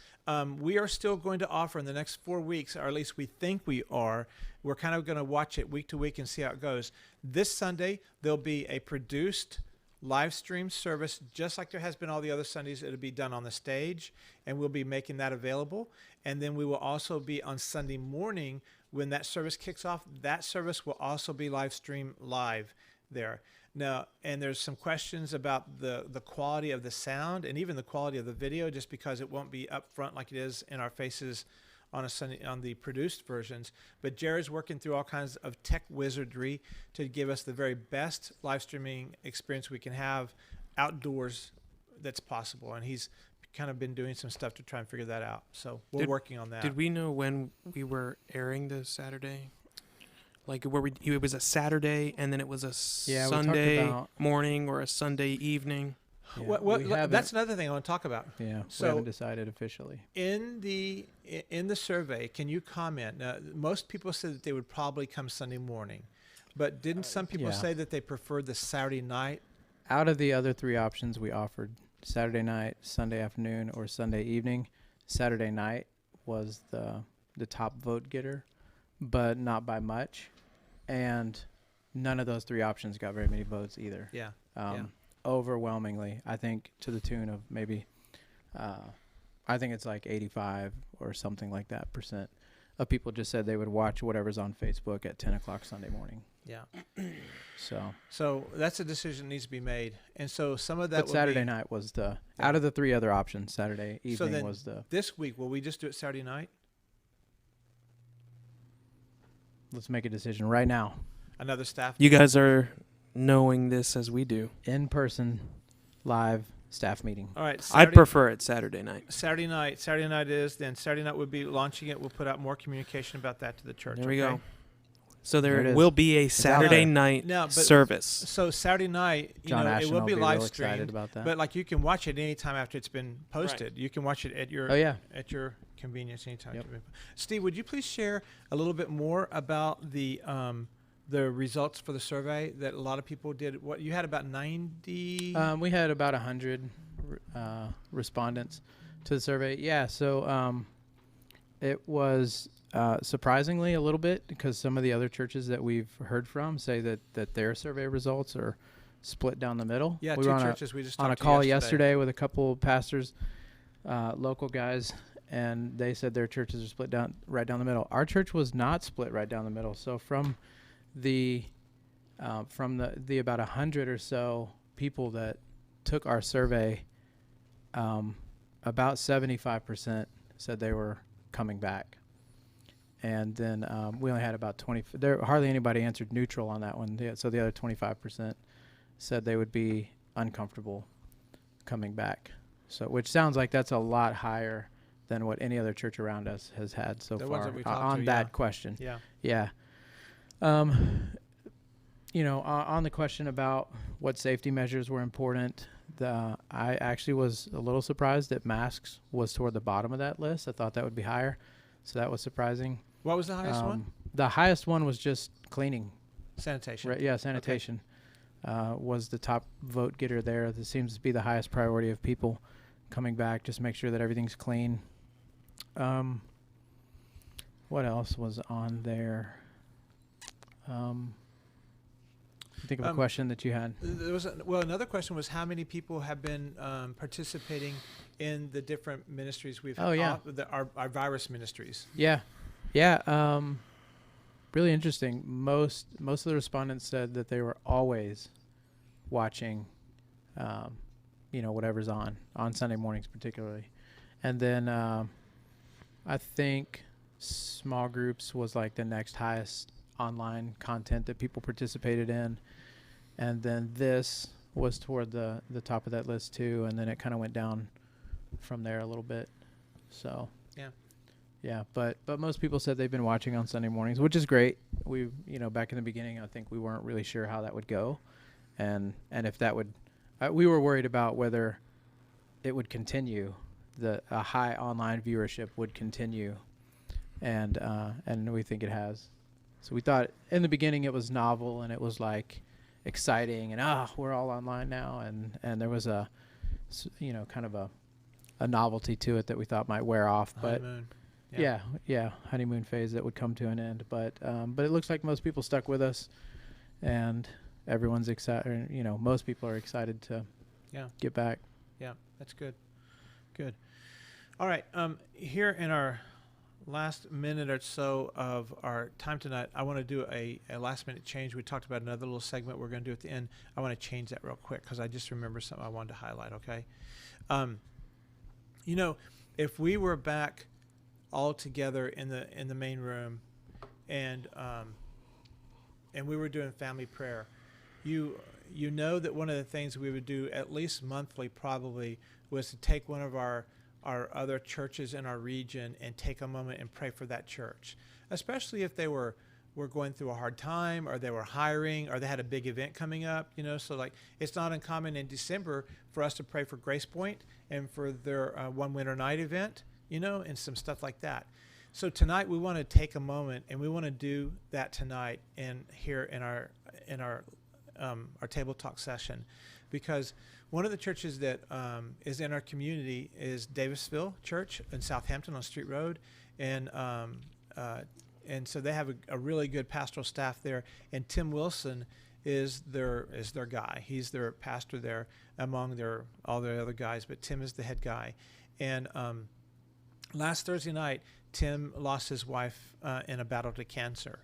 we are still going to offer in the next 4 weeks, or at least we think we are. We're kind of going to watch it week to week and see how it goes. This Sunday, there'll be a produced live stream service, just like there has been all the other Sundays. It'll be done on the stage, and we'll be making that available. And then we will also be on Sunday morning when that service kicks off. That service will also be live stream live there. Now, and there's some questions about the quality of the sound and even the quality of the video, just because it won't be up front like it is in our faces on a Sunday, on the produced versions. But Jared's working through all kinds of tech wizardry to give us the very best live streaming experience we can have outdoors that's possible. And he's kind of been doing some stuff to try and figure that out. So we're working on that. Did we know when we were airing this Saturday? Like, it was a Saturday and then it was a Sunday morning or a Sunday evening? we haven't- that's another thing I want to talk about. Yeah, So- we haven't decided officially. In the survey, can you comment? Now, most people said that they would probably come Sunday morning, but didn't some people yeah. say that they preferred the Saturday night? Out of the other 3 options we offered, Saturday night, Sunday afternoon, or Sunday evening, Saturday night was the top vote getter, but not by much. And none of those 3 options got very many votes either. Yeah. Overwhelmingly, I think to the tune of maybe, I think it's like 85 or something like that % of people just said they would watch whatever's on Facebook at 10 o'clock Sunday morning. Yeah. So, that's a decision that needs to be made. And so some of that but will Saturday be, night was Yeah. out of the 3 other options, Saturday So evening then was this week, will we just do it Saturday night? let's make a decision right now. Another staff? You guys are knowing this as we do. In-person live staff meeting. All right. I'd Saturday, prefer it Saturday night. Saturday night. Saturday night is, then Saturday night would be launching it. We'll put out more communication about that to the church. There we okay? go. So There it there is. will be a out Saturday there. night Now, but- service. So Saturday night, John it Ashton will be live real excited streamed, about that. but like you can watch it anytime after it's been posted. You can watch it at your oh yeah, convenience anytime. Yep. Steve, would you please share a little bit more about the results for the survey that a lot of people did? What you had about 90. we had about 100 respondents to the survey. Yeah, so it was surprisingly a little bit because some of the other churches that we've heard from say that their survey results are split down the middle. Yeah, we two were on churches we just on a talked to call yesterday with a couple of pastors, local guys, and they said their churches are split down right down the middle. Our church was not split right down the middle. So from the about 100 or so people that took our survey, about 75% said they were coming back. And then we only had about 20. There hardly anybody answered neutral on that one. So the other 25% said they would be uncomfortable coming back. So, which sounds like that's a lot higher than what any other church around us has had so The ones far that we talked on to, that yeah. question. Yeah. Yeah. On the question about what safety measures were important, I actually was a little surprised that masks was toward the bottom of that list. I thought that would be higher, so that was surprising. What was the highest one? The highest one was just cleaning. Sanitation. Right, yeah, sanitation was the top vote getter there. This seems to be the highest priority of people coming back. Just make sure that everything's clean. What else was on there? Think of a question that you had. There was another question was how many people have been participating in the different ministries we've Oh, yeah. our virus ministries. Yeah. Really interesting. Most of the respondents said that they were always watching, whatever's on Sunday mornings particularly, and then I think small groups was like the next highest online content that people participated in, and then this was toward the top of that list too, and then it kind of went down from there a little bit. So. Yeah, but most people said they've been watching on Sunday mornings, which is great. We, back in the beginning, I think we weren't really sure how that would go, and if that would, we were worried about whether it would continue, a high online viewership would continue, and we think it has. So we thought in the beginning it was novel and it was like exciting and we're all online now, and there was a, kind of a novelty to it that we thought might wear off, but. Honeymoon. Yeah, honeymoon phase that would come to an end. But it looks like most people stuck with us, and everyone's excited. Most people are excited to get back. Yeah, that's good. Good. All right. Here in our last minute or so of our time tonight, I want to do a last minute change. We talked about another little segment we're going to do at the end. I want to change that real quick because I just remember something I wanted to highlight. Okay. If we were back all together in the main room, and we were doing family prayer, you know that one of the things we would do at least monthly probably was to take one of our other churches in our region and take a moment and pray for that church, especially if they were were going through a hard time, or they were hiring, or they had a big event coming up, so like it's not uncommon in December for us to pray for Grace Point and for their one winter night event, and some stuff like that. So tonight we want to take a moment and we want to do that tonight and here in our table talk session, because one of the churches that is in our community is Davisville Church in Southampton on Street Road, and so they have a really good pastoral staff there. And Tim Wilson is their guy. He's their pastor there among all the other guys, but Tim is the head guy. And last Thursday night, Tim lost his wife in a battle to cancer,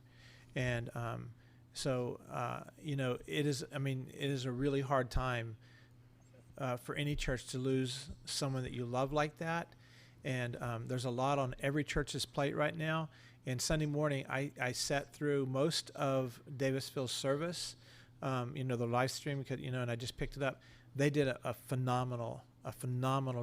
and so it is. I mean, it is a really hard time for any church to lose someone that you love like that. And there's a lot on every church's plate right now. And Sunday morning, I sat through most of Davisville's service, the live stream, and I just picked it up. They did a phenomenal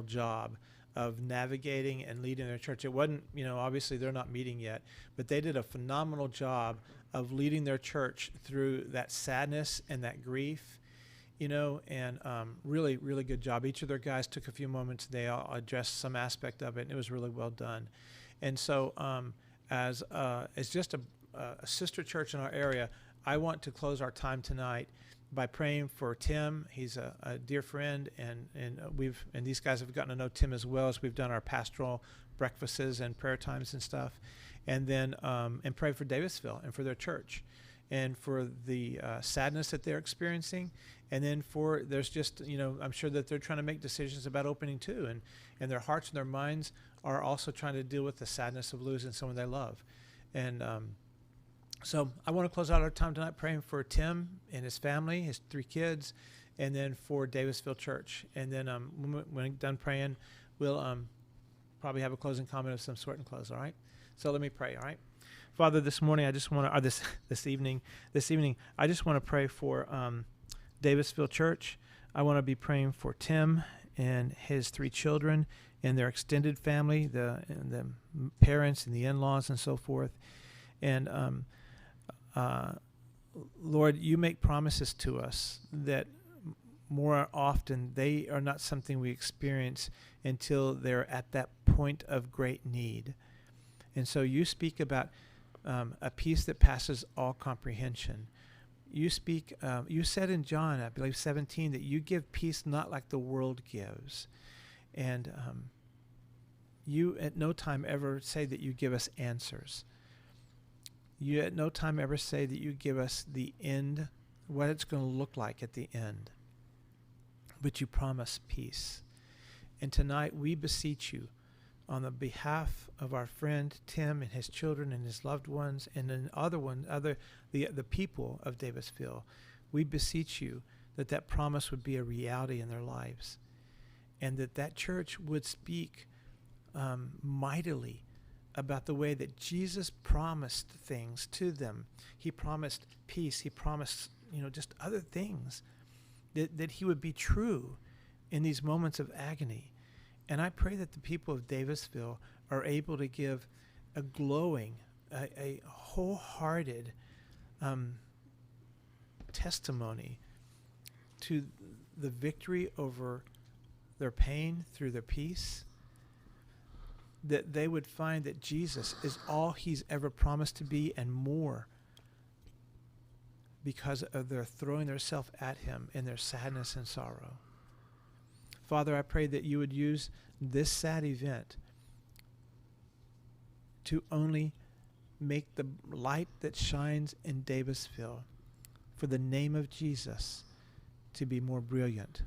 job of navigating and leading their church. It wasn't, obviously they're not meeting yet, but they did a phenomenal job of leading their church through that sadness and that grief, and really, really good job. Each of their guys took a few moments. They all addressed some aspect of it, and it was really well done. And so as just a sister church in our area, I want to close our time tonight by praying for Tim. He's a dear friend, and these guys have gotten to know Tim as well as we've done our pastoral breakfasts and prayer times and stuff, and then and pray for Davisville and for their church, and for the sadness that they're experiencing, and then there's just I'm sure that they're trying to make decisions about opening too, and their hearts and their minds are also trying to deal with the sadness of losing someone they love, and so I want to close out our time tonight praying for Tim and his family, his 3 kids, and then for Davisville Church. And then when we're done praying, we'll probably have a closing comment of some sort and close, all right? So let me pray, all right? Father, this morning I just want to, or this evening, I just want to pray for Davisville Church. I want to be praying for Tim and his 3 children and their extended family, the parents and the in-laws and so forth. And Lord, you make promises to us that more often they are not something we experience until they're at that point of great need. And so you speak about a peace that passes all comprehension. You speak, you said in John, I believe 17, that you give peace not like the world gives. And you at no time ever say that you give us answers. You at no time ever say that you give us the end, what it's going to look like at the end. But you promise peace. And tonight we beseech you on the behalf of our friend Tim and his children and his loved ones, and then the people of Davisville, we beseech you that promise would be a reality in their lives, and that church would speak mightily about the way that Jesus promised things to them. He promised peace. He promised, just other things, that he would be true in these moments of agony. And I pray that the people of Davisville are able to give a glowing, a wholehearted testimony to the victory over their pain through their peace, that they would find that Jesus is all he's ever promised to be and more, because of their throwing themselves at him in their sadness and sorrow. Father, I pray that you would use this sad event to only make the light that shines in Davisville for the name of Jesus to be more brilliant.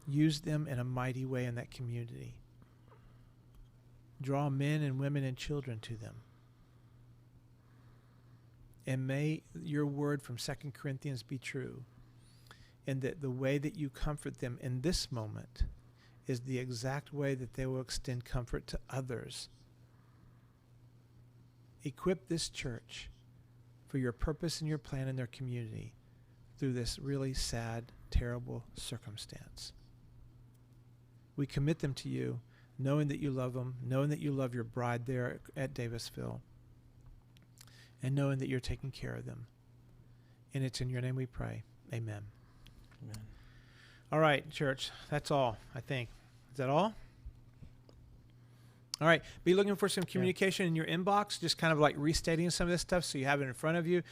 Use them in a mighty way in that community. Draw men and women and children to them. And may your word from 2 Corinthians be true, and that the way that you comfort them in this moment is the exact way that they will extend comfort to others. Equip this church for your purpose and your plan in their community through this really sad, terrible circumstance. We commit them to you, knowing that you love them, knowing that you love your bride there at Davisville. and knowing that you're taking care of them. And it's in your name we pray. Amen. Amen. All right, church. That's all, I think. Is that all? All right. Be looking for some communication in your inbox, just kind of like restating some of this stuff so you have it in front of you.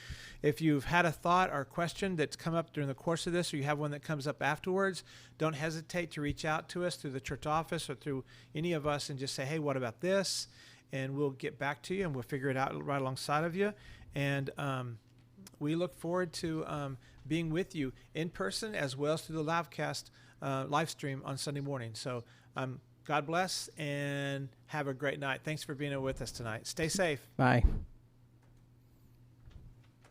If you've had a thought or a question that's come up during the course of this, or you have one that comes up afterwards, don't hesitate to reach out to us through the church office or through any of us and just say, hey, what about this? And we'll get back to you and we'll figure it out right alongside of you. And we look forward to being with you in person as well as through the live stream on Sunday morning. So God bless and have a great night. Thanks for being with us tonight. Stay safe. Bye.